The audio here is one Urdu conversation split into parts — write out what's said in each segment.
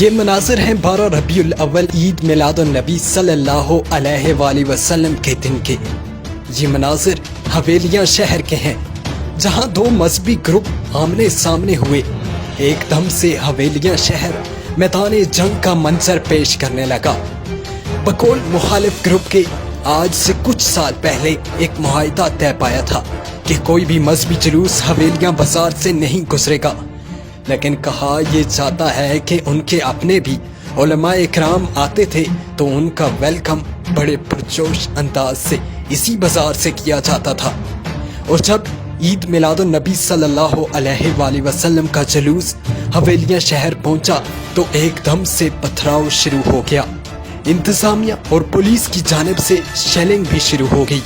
یہ مناظر ہیں 12 ربیع الاول عید میلاد النبی صلی اللہ علیہ وآلہ وسلم کے دن کے۔ یہ مناظر حویلیاں شہر کے ہیں جہاں دو مذہبی گروپ آمنے سامنے ہوئے۔ ایک دم سے حویلیاں شہر میدان جنگ کا منظر پیش کرنے لگا۔ بقول مخالف گروپ کے آج سے کچھ سال پہلے ایک معاہدہ طے پایا تھا کہ کوئی بھی مذہبی جلوس حویلیاں بازار سے نہیں گزرے گا، لیکن کہا یہ جاتا ہے کہ ان کے اپنے بھی علماء اکرام آتے تھے تو ان کا ویلکم بڑے پرجوش انداز سے اسی بازار سے کیا جاتا تھا، اور جب عید میلاد النبی صلی اللہ علیہ وآلہ وسلم کا جلوس حویلیاں شہر پہنچا تو ایک دم سے پتھراؤ شروع ہو گیا۔ انتظامیہ اور پولیس کی جانب سے شیلنگ بھی شروع ہو گئی۔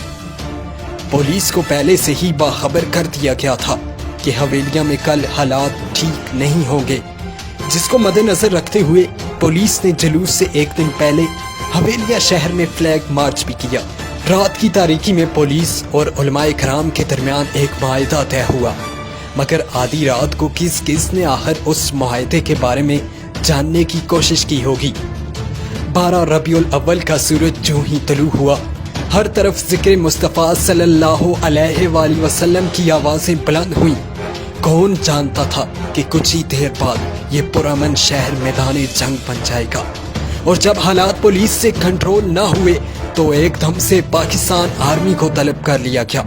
پولیس کو پہلے سے ہی باخبر کر دیا گیا تھا کہ حویلیاں میں کل حالات ٹھیک نہیں ہوں گے، جس کو مد نظر رکھتے ہوئے پولیس نے جلوس سے ایک دن پہلے حویلیاں شہر میں فلیگ مارچ بھی کیا۔ رات کی تاریکی میں پولیس اور علماء کرام کے درمیان ایک معاہدہ طے ہوا، مگر آدھی رات کو کس کس نے آخر اس معاہدے کے بارے میں جاننے کی کوشش کی ہوگی۔ 12 ربیع الاول کا سورج جو ہی طلوع ہوا، ہر طرف ذکر مصطفیٰ صلی اللہ علیہ وآلہ وسلم کی آوازیں بلند ہوئیں۔ کون جانتا تھا کہ کچھ ہی دیر بعد یہ پرامن شہر میدان جنگ بن جائے گا، اور جب حالات پولیس سے کنٹرول نہ ہوئے تو ایک دم سے پاکستان آرمی کو طلب کر لیا گیا۔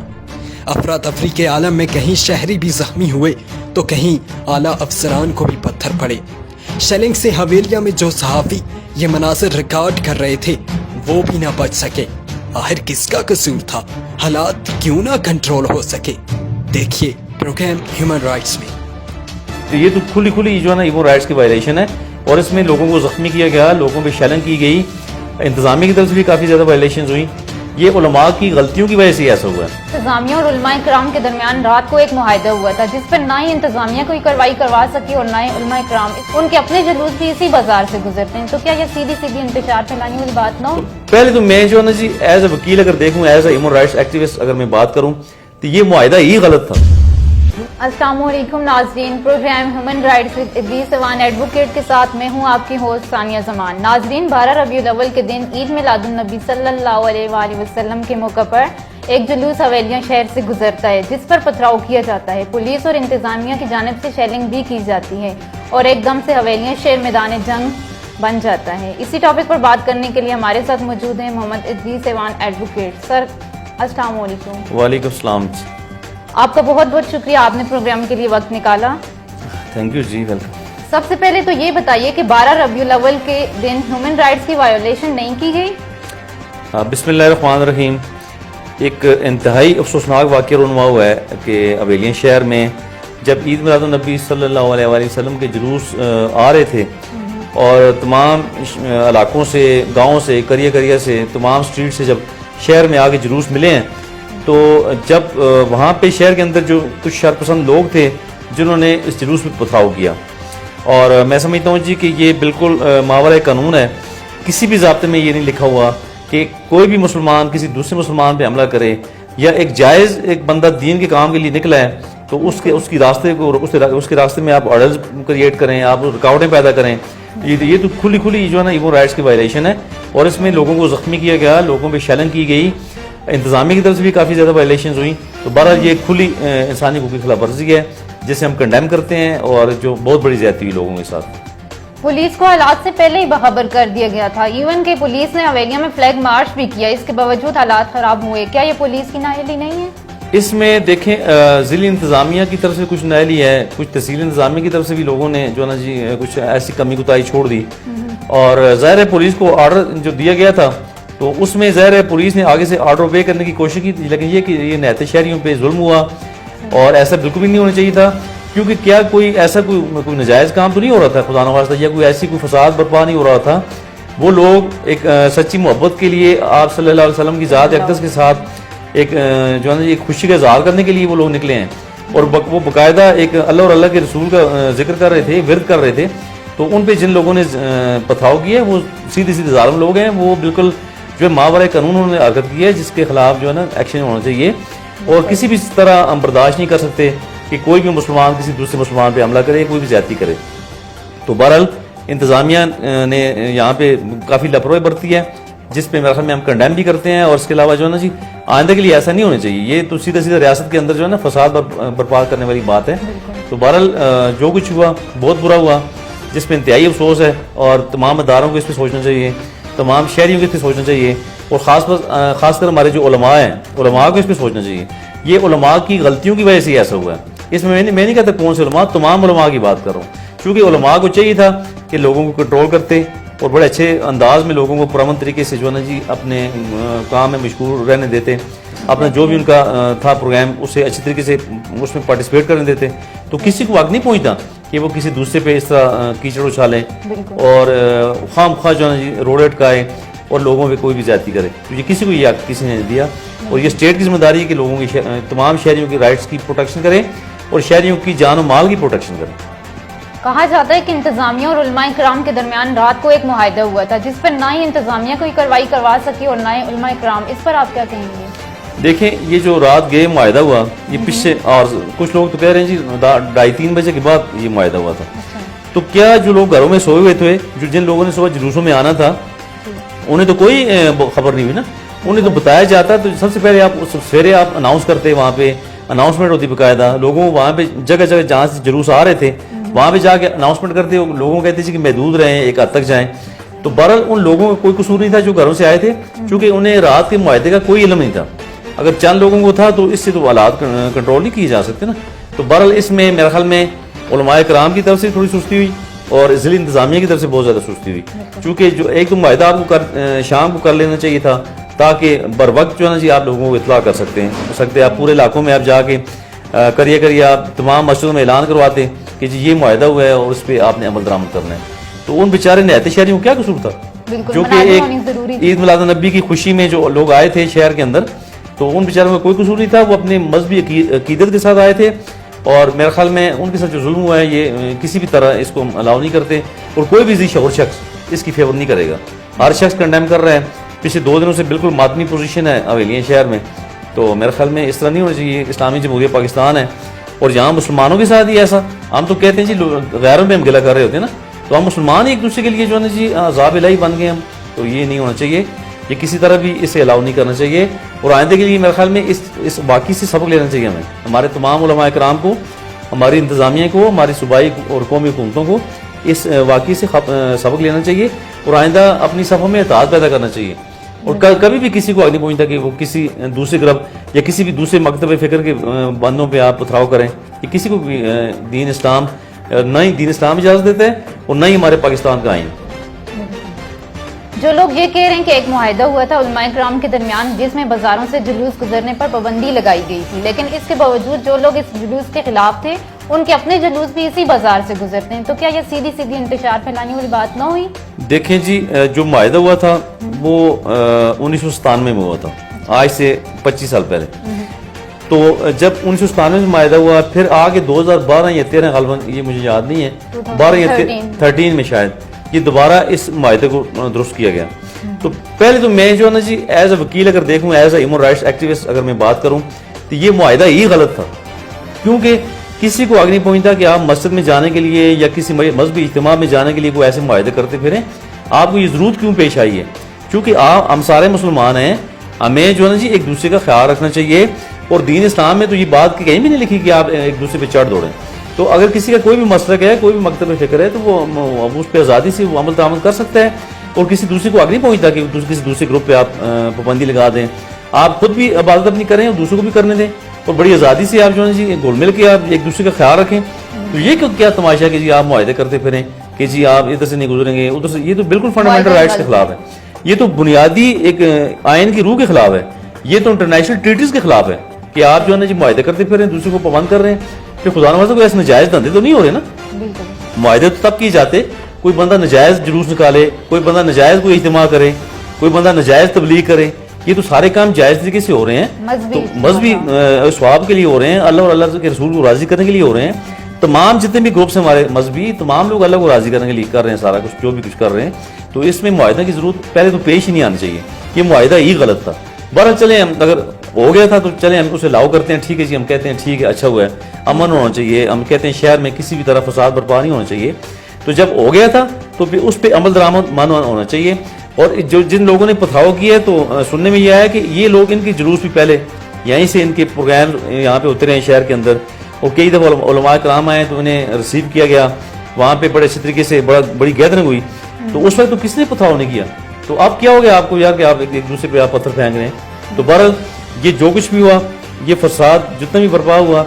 افراتفری کے عالم میں کہیں شہری بھی زخمی ہوئے تو کہیں اعلیٰ افسران کو بھی پتھر پڑے۔ شیلنگ سے حویلیاں میں جو صحافی یہ مناظر ریکارڈ کر رہے تھے وہ بھی نہ بچ سکے۔ آخر کس کا قصور تھا؟ حالات کیوں نہ کنٹرول ہو سکے؟ دیکھیے پروگرام ہیومن رائٹس میں۔ یہ تو کھلی کھلی جو ہے نا ہیومن رائٹس کی وائلیشن ہے، اور اس میں لوگوں کو زخمی کیا گیا، لوگوں پہ شیلنگ کی گئی، انتظامیہ کی طرف سے بھی کافی زیادہ وائلیشنز ہوئی۔ یہ علماء کی غلطیوں کی وجہ سے ایسا ہوا ہے۔ انتظامیہ اور علماء کرام کے درمیان رات کو ایک معاہدہ ہوا تھا جس پر نہ ہی انتظامیہ کوئی کارروائی کروا سکی اور نہ ہی علماء کرام، ان کے اپنے جلوس بھی اسی بازار سے گزرتے ہیں، تو کیا یہ سیدھی سیدھی انتشار پھیلانے والی بات نہ ہو؟ پہلے تو میں جو ہے نا جی ایز اے وکیل اگر دیکھوں، as a human rights activist اگر میں بات کروں تو یہ معاہدہ ہی غلط تھا۔ السلام علیکم ناظرین، program human rights with Idrees Awan advocate کے ساتھ میں ہوں آپ کی ہوسٹ ثانیہ زمان۔ ناظرین، 12 ربیع الاول کے دن عید میلاد النبی صلی اللہ علیہ وآلہ وسلم کے موقع پر ایک جلوس حویلیاں شہر سے گزرتا ہے جس پر پتھراؤ کیا جاتا ہے، پولیس اور انتظامیہ کی جانب سے شیلنگ بھی کی جاتی ہے، اور ایک دم سے حویلیاں شہر میدان جنگ بن جاتا ہے۔ اسی ٹاپک پر بات کرنے کے لیے ہمارے ساتھ موجود ہیں محمد ادریس ایوان ایڈوکیٹ۔ سر السلام علیکم۔ وعلیکم السلام۔ آپ کا بہت بہت شکریہ، آپ نے پروگرام کے لیے وقت نکالا۔ تھینک یو جی، ویلکم۔ سب سے پہلے تو یہ بتائیے کہ 12 ربیع الاول کے دن ہیومن رائٹس کی وائیولیشن نہیں کی گئی؟ بسم اللہ الرحمن الرحیم۔ ایک انتہائی افسوسناک واقعہ رونما ہوا ہے کہ حویلیاں شہر میں جب عید میلاد النبی صلی اللہ علیہ وآلہ وسلم کے جلوس آ رہے تھے، اور تمام علاقوں سے، گاؤں سے، کریا سے، تمام اسٹریٹ سے جب شہر میں آگے جلوس ملے ہیں، تو جب وہاں پہ شہر کے اندر جو کچھ شرپسند لوگ تھے جنہوں نے اس جلوس میں پتھراؤ کیا، اور میں سمجھتا ہوں جی کہ یہ بالکل ماورائے قانون ہے۔ کسی بھی ضابطے میں یہ نہیں لکھا ہوا کہ کوئی بھی مسلمان کسی دوسرے مسلمان پہ حملہ کرے، یا ایک جائز ایک بندہ دین کے کام کے لیے نکلا ہے تو اس کے راستے کو، اس کے راستے میں آپ آرڈرز کریٹ کریں، آپ رکاوٹیں پیدا کریں۔ یہ تو کھلی جو ہے نا ہیومن رائٹس کی وائلیشن ہے، اور اس میں لوگوں کو زخمی کیا گیا، لوگوں پہ شیلنگ کی گئی، انتظامیہ کی طرف سے بھی کافی زیادہ وائلیشنز ہوئیں۔ تو بہرحال یہ کھلی انسانی حقوق کی خلاف ورزی ہے جسے ہم کنڈیم کرتے ہیں، اور جو بہت بڑی زیادتی ہوئی لوگوں کے ساتھ۔ پولیس کو حالات سے پہلے ہی باخبر کر دیا گیا تھا، ایون کہ پولیس نے حویلیاں میں فلیگ مارچ بھی کیا، اس کے باوجود حالات خراب ہوئے۔ کیا یہ پولیس کی نااہلی نہیں ہے؟ اس میں دیکھیں ضلعی انتظامیہ کی طرف سے کچھ نااہلی ہے، کچھ تحصیل انتظامیہ کی طرف سے بھی لوگوں نے جو ہے نا جی کچھ ایسی کمی کوتاہی چھوڑ دی، اور ظاہر ہے پولیس کو آرڈر جو دیا گیا تھا تو اس میں ظاہر ہے پولیس نے آگے سے آرڈر اوبے کرنے کی کوشش کی تھی، لیکن یہ کہ یہ نہتے شہریوں پہ ظلم ہوا، اور ایسا بالکل بھی نہیں ہونا چاہیے تھا، کیونکہ کیا کوئی ایسا کوئی نجائز کام تو نہیں ہو رہا تھا خدا نخواستہ، یا کوئی ایسی کوئی فساد برپا نہیں ہو رہا تھا۔ وہ لوگ ایک سچی محبت کے لیے آپ صلی اللہ علیہ وسلم کی ذات اقدس کے ساتھ ایک جو ہے نا ایک خوشی کا اظہار کرنے کے لیے وہ لوگ نکلے ہیں، اور وہ باقاعدہ ایک اللہ اور اللہ کے رسول کا ذکر کر رہے تھے، ورد کر رہے تھے۔ تو ان پہ جن لوگوں نے پتھراؤ کیا وہ سیدھے ظالم لوگ ہیں، وہ بالکل جو ہے ماورائے قانون انہوں نے حرکت کی ہے، جس کے خلاف جو ہے نا ایکشن ہونا چاہیے، اور کسی بھی طرح ہم برداشت نہیں کر سکتے کہ کوئی بھی مسلمان کسی دوسرے مسلمان پہ حملہ کرے، کوئی بھی زیادتی کرے۔ تو بہرحال انتظامیہ نے یہاں پہ کافی لاپرواہی برتی ہے، جس پہ میرے خیال میں ہم کنڈیم بھی کرتے ہیں. اور اس کے علاوہ جو ہے نا جی آئندہ کے لیے ایسا نہیں ہونا چاہیے. یہ تو سیدھا سیدھا ریاست کے اندر جو ہے نا فساد برپا کرنے والی بات ہے. تو بہرحال جو کچھ ہوا بہت برا ہوا، جس پہ انتہائی افسوس ہے، اور تمام اداروں کو اس پہ سوچنا چاہیے، تمام شہریوں کو اس پہ سوچنا چاہیے، اور خاص کر ہمارے جو علماء ہیں علماء کو اس پہ سوچنا چاہیے. یہ علماء کی غلطیوں کی وجہ سے ایسا ہوا ہے. اس میں میں نہیں کہتا کون سے علماء، تمام علماء کی بات کر رہا ہوں. کیونکہ علماء کو چاہیے تھا کہ لوگوں کو کنٹرول کرتے اور بڑے اچھے انداز میں لوگوں کو پرامن طریقے سے جو ہے نا جی اپنے کام میں مشغول رہنے دیتے، اپنا جو بھی ان کا تھا پروگرام اسے اچھی طریقے سے اس میں پارٹیسپیٹ کرنے دیتے. تو کسی کو وقت نہیں پہنچتا کہ وہ کسی دوسرے پہ اس طرح کیچڑ اچھالے اور خواہ مخواہ جو ہے نا جی روڈ اٹکائے اور لوگوں پہ کوئی بھی زیادتی کرے. تو یہ کسی کو یہ حق کسی نے نہیں دیا. اور یہ اسٹیٹ کی ذمہ داری ہے کہ لوگوں کی تمام شہریوں کی رائٹس کی پروٹیکشن کرے اور شہریوں کی جان و مال کی پروٹیکشن کرے. کہا جاتا ہے کہ انتظامیہ اور علماء کرام کے درمیان رات کو ایک معاہدہ ہوا تھا جس پر نہ ہی انتظامیہ کوئی کارروائی کروا سکی اور نہ ہی علماء کرام. اس پر آپ کیا کہیں گے؟ دیکھیں یہ جو رات گئے معاہدہ ہوا یہ پچھلے، اور کچھ لوگ تو کہہ رہے ہیں جی 2:30-3 بجے کے بعد یہ معاہدہ ہوا تھا. تو کیا جو لوگ گھروں میں سوئے ہوئے تھے، جن لوگوں نے صبح جلوسوں میں آنا تھا، انہیں تو کوئی خبر نہیں ہوئی نا. انہیں تو بتایا جاتا. تو سب سے پہلے آپ سویرے آپ اناؤنس کرتے، وہاں پہ اناؤنسمنٹ ہوتی باقاعدہ، لوگوں وہاں پہ جگہ جگہ جہاں سے جلوس آ رہے تھے وہاں پہ جا کے اناؤنسمنٹ کرتے، لوگوں کو کہتے تھے کہ محدود رہیں، ایک حد تک جائیں. تو بہرحال ان لوگوں کا کوئی قصور نہیں تھا جو گھروں سے آئے تھے، کیونکہ انہیں رات کے معاہدے کا کوئی علم نہیں تھا. اگر چند لوگوں کو تھا تو اس سے تو حالات کنٹرول نہیں کیے جا سکتے نا. تو بہرحال اس میں میرے خیال میں علماء کرام کی طرف سے تھوڑی سستی ہوئی اور ضلعی انتظامیہ کی طرف سے بہت زیادہ سستی ہوئی. چونکہ جو ایک تو معاہدہ آپ کو شام کو کر لینا چاہیے تھا تاکہ بر وقت جو ہے نا جی آپ لوگوں کو اطلاع کر سکتے آپ پورے علاقوں میں آپ جا کے کریے آپ تمام مسجدوں میں اعلان کرواتے کہ جی یہ معاہدہ ہوا ہے اور اس پہ آپ نے عمل درآمد کرنا ہے. تو ان بیچارے نہایت شہریوں کو کیا قصور تھا؟ جو کہ ایک عید میلاد النبی کی خوشی میں جو لوگ آئے تھے شہر کے اندر، تو ان بیچاروں میں کوئی قصور نہیں تھا. وہ اپنے مذہبی عقیدت کے ساتھ آئے تھے، اور میرے خیال میں ان کے ساتھ جو ظلم ہوا ہے یہ کسی بھی طرح اس کو الاؤ نہیں کرتے، اور کوئی بھی ذی شعور شخص اس کی فیور نہیں کرے گا. ہر شخص کنڈیم کر رہا ہے. پچھلے 2 دنوں سے بالکل ماتمی پوزیشن ہے حویلیاں شہر میں. تو میرے خیال میں اس طرح نہیں ہونا چاہیے. اسلامی جمہوریہ پاکستان ہے اور یہاں مسلمانوں کے ساتھ ہی ایسا، ہم تو کہتے ہیں جی غیروں پہ ہم گلہ کر رہے ہوتے ہیں نا، تو ہم مسلمان ایک دوسرے کے لیے جو ہے نا جی عذاب الہی بن گئے ہم. تو یہ نہیں ہونا چاہیے. یہ کسی طرح بھی اسے الاؤ نہیں کرنا چاہیے. اور آئندہ کے لیے میرے خیال میں اس واقعے سے سبق لینا چاہیے ہمیں، ہمارے تمام علماء کرام کو، ہماری انتظامیہ کو، ہماری صوبائی اور قومی حکومتوں کو اس واقعے سے سبق لینا چاہیے اور آئندہ اپنی صفوں میں اتحاد پیدا کرنا چاہیے. اور کبھی بھی کسی کو آگے نہیں پہنچتا کہ وہ کسی دوسرے گروپ یا کسی بھی دوسرے مکتب فکر کے بندوں پہ آپ پتھراؤ کریں. یہ کسی کو بھی دین اسلام نہ ہی دین اسلام اجازت دیتا ہے اور نہ ہی ہمارے پاکستان کا آئین. جو لوگ یہ کہہ رہے ہیں کہ ایک معاہدہ ہوا تھا علماء کرام کے درمیان جس میں بازاروں سے جلوس گزرنے پر پابندی لگائی گئی تھی، لیکن اس کے باوجود جو لوگ اس جلوس کے خلاف تھے ان کے اپنے جلوس بھی اسی بازار سے گزرتے ہیں. تو کیا یہ سیدھی انتشار پھیلانے والی بات نہ ہوئی؟ دیکھیں جی جو معاہدہ ہوا تھا وہ 1997 میں ہوا تھا، آج سے 25 سال پہلے. تو جب 1997 میں معاہدہ ہوا، پھر آگے 2012 یا 13 غالباً یہ مجھے یاد نہیں ہے، 12 یا 13 میں شاید یہ دوبارہ اس معاہدے کو درست کیا گیا. تو پہلے تو میں جو ہے نا جی ایز اے وکیل اگر دیکھوں، as a human rights activist اگر میں بات کروں تو یہ معاہدہ ہی غلط تھا. کیونکہ کسی کو آگے نہیں پہنچتا کہ آپ مسجد میں جانے کے لیے یا کسی مذہبی اجتماع میں جانے کے لیے کوئی ایسے معاہدے کرتے پھریں. آپ کو یہ ضرورت کیوں پیش آئی ہے؟ کیونکہ ہم سارے مسلمان ہیں، ہمیں جو ہے نا جی ایک دوسرے کا خیال رکھنا چاہیے. اور دین اسلام میں تو یہ بات کہیں بھی نہیں لکھی کہ آپ ایک دوسرے پہ چڑھ دوڑیں. تو اگر کسی کا کوئی بھی مسلک ہے، کوئی بھی مکتب فکر ہے، تو وہ اس پہ آزادی سے وہ عمل درآمد کر سکتا ہے اور کسی دوسرے کو آگے نہیں پہنچتا کہ کسی دوسرے گروپ پہ آپ پابندی لگا دیں. آپ خود بھی عبادت اپنی کریں اور دوسروں کو بھی کرنے دیں اور بڑی آزادی سے آپ جو ہے جی گول مل کے آپ ایک دوسرے کا خیال رکھیں. تو یہ کیا تماشا کہ جی آپ معاہدے کرتے پھریں کہ جی آپ ادھر سے نہیں گزریں گے ادھر سے؟ یہ تو بالکل فنڈامنٹل رائٹس کے خلاف ہے. یہ تو بنیادی ایک آئین کی روح کے خلاف ہے. یہ تو انٹرنیشنل ٹریٹیز کے خلاف ہے کہ آپ جو ہے نا جی معاہدے کرتے پھر دوسرے کو پابند کر رہے ہیں. پھر خدا نخواستہ کوئی ایسے نجائز دھندے تو نہیں ہو رہے نا. معاہدے تو تب کیے جاتے کوئی بندہ نجائز جلوس نکالے، کوئی بندہ نجائز کوئی اجتماع کرے، کوئی بندہ نجائز تبلیغ کرے. یہ تو سارے کام جائز طریقے سے ہو رہے ہیں، تو مذہبی ثواب کے لیے ہو رہے ہیں، اللہ اور اللہ کے رسول کو راضی کرنے کے لیے ہو رہے ہیں. تمام جتنے بھی گروپس ہیں ہمارے مذہبی، تمام لوگ اللہ کو راضی کرنے کے لیے کر رہے ہیں سارا کچھ جو بھی کچھ کر رہے ہیں. تو اس میں معاہدہ کی ضرورت پہلے تو پیش ہی نہیں آنا چاہیے. یہ معاہدہ ہی غلط تھا. بہرحال چلیں ہم اگر ہو گیا تھا تو چلیں ہم اسے لاؤ کرتے ہیں، ٹھیک ہے جی، ہم کہتے ہیں ٹھیک ہے اچھا ہوا ہے، امن ہونا چاہیے. ہم کہتے ہیں شہر میں کسی بھی طرح فساد برپا نہیں ہونا چاہیے. تو جب ہو گیا تھا تو پھر اس پہ عمل درآمد مانا ہونا چاہیے. اور جو جن لوگوں نے پتھراؤ کیا ہے تو سننے میں یہ آیا کہ یہ لوگ ان کی جلوس بھی پہلے یہیں سے ان کے پروگرام یہاں پہ ہوتے رہے شہر کے اندر, اور کئی دفعہ علماء کرام آئے تو انہیں ریسیو کیا گیا, وہاں پہ بڑے اچھے طریقے سے بڑی گیدرنگ ہوئی. تو اس وقت تو کس نے پتھراؤ نہیں کیا, تو اب کیا ہو گیا آپ کو یار کہ آپ ایک دوسرے پہ آپ پتھر پھینک رہے ہیں. تو بہرحال یہ جو کچھ بھی ہوا, یہ فساد جتنا بھی برپا ہوا,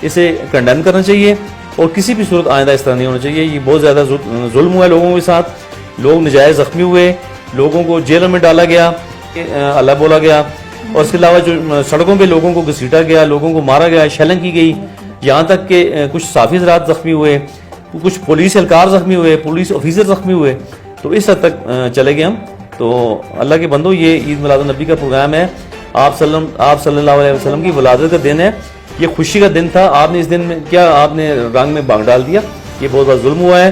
اسے کنڈیم کرنا چاہیے, اور کسی بھی صورت آئندہ اس طرح نہیں ہونا چاہیے. یہ بہت زیادہ ظلم ہوا ہے لوگوں کے ساتھ, لوگ نجائز زخمی ہوئے, لوگوں کو جیلوں میں ڈالا گیا, اللہ بولا گیا, اور اس کے علاوہ جو سڑکوں پہ لوگوں کو گھسیٹا گیا, لوگوں کو مارا گیا, شیلنگ کی گئی, یہاں تک کہ کچھ صحافی حضرات زخمی ہوئے, کچھ پولیس اہلکار زخمی ہوئے, پولیس آفیسر زخمی ہوئے. تو اس حد تک چلے گئے ہم. تو اللہ کے بندو, یہ عید میلاد النبی کا پروگرام ہے. آپ صلی اللہ علیہ وسلم کی ولادت کا دن ہے, یہ خوشی کا دن تھا. آپ نے اس دن میں کیا آپ نے رنگ میں بانگ ڈال دیا, یہ بہت بڑا ظلم ہوا ہے.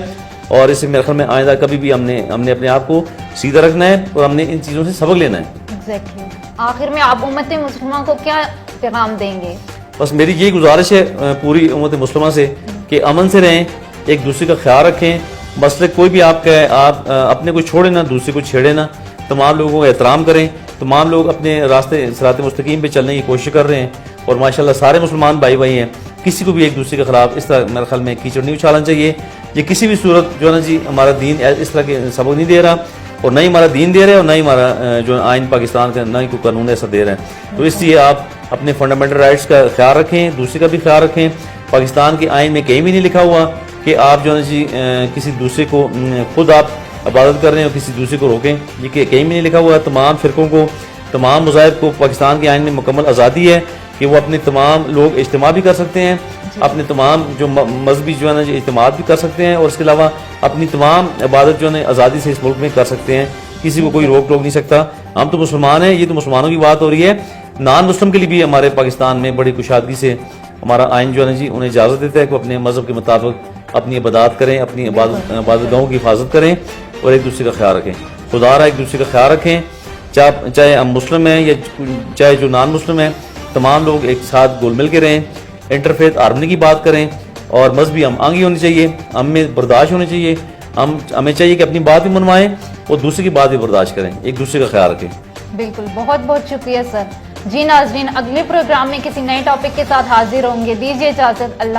اور اس سے میرے خیال میں آئندہ کبھی بھی ہم نے اپنے آپ کو سیدھا رکھنا ہے, اور ہم نے ان چیزوں سے سبق لینا ہے. Exactly. آخر میں آپ امت مسلمہ کو کیا پیغام دیں گے؟ بس میری یہی گزارش ہے پوری امت مسلمہ سے کہ امن سے رہیں, ایک دوسرے کا خیال رکھیں. مسئلہ کوئی بھی آپ کا ہے, آپ اپنے کو چھوڑیں نہ, دوسرے کو چھیڑیں نہ. تمام لوگوں کا احترام کریں, تمام لوگ اپنے راستے صراط مستقیم پہ چلنے کی کوشش کر رہے ہیں, اور ماشاءاللہ سارے مسلمان بھائی بھائی ہیں. کسی کو بھی ایک دوسرے کے خلاف اس طرح میرے خیال میں کیچڑ نہیں اچھالنا چاہیے. یہ کسی بھی صورت جو ہے نا جی, ہمارا دین اس طرح کے سبق نہیں دے رہا, اور نہ ہی ہمارا دین دے رہا ہے, اور نہ ہی ہمارا جو آئین پاکستان کا نہ ہی کوئی قانون ایسا دے رہا ہے. تو اس لیے آپ اپنے فنڈامنٹل رائٹس کا خیال رکھیں, دوسرے کا بھی خیال رکھیں. پاکستان کے آئین میں کہیں بھی نہیں لکھا ہوا کہ آپ جو ہے نا جی کسی دوسرے کو, خود آپ عبادت کر رہے ہیں اور کسی دوسرے کو روکیں, یہ کہیں بھی نہیں لکھا ہوا. تمام فرقوں کو, تمام مذاہب کو پاکستان کے آئین میں مکمل آزادی ہے کہ وہ اپنے تمام لوگ اجتماع بھی کر سکتے ہیں, اپنے تمام جو مذہبی جو ہے نا اجتماعات بھی کر سکتے ہیں, اور اس کے علاوہ اپنی تمام عبادت جو ہے نا آزادی سے اس ملک میں کر سکتے ہیں. کسی کو کوئی روک ٹوک نہیں سکتا. ہم تو مسلمان ہیں, یہ تو مسلمانوں کی بات ہو رہی ہے. نان مسلم کے لیے بھی ہمارے پاکستان میں بڑی کشادگی سے ہمارا آئین جو ہے نا جی انہیں اجازت دیتا ہے کہ اپنے مذہب کے مطابق اپنی عبادات کریں, اپنی عبادت گاہوں کی حفاظت کریں, اور ایک دوسرے کا خیال رکھیں. خدا را ایک دوسرے کا خیال رکھیں, چاہے ہم مسلم ہیں یا چاہے جو نان مسلم ہیں, تمام لوگ ایک ساتھ گول مل کے رہیں, انٹرفیتھ ہارمنی کی بات کریں, اور مذہبی ہم آنگی ہونی چاہیے, ہم میں برداشت ہونی چاہیے. ہمیں چاہیے کہ اپنی بات بھی منوائیں اور دوسرے کی بات بھی برداشت کریں, ایک دوسرے کا خیال رکھیں. بالکل, بہت بہت شکریہ سر. جی ناظرین, اگلے پروگرام میں کسی نئے ٹاپک کے ساتھ حاضر ہوں گے. دیجیے اجازت. اللہ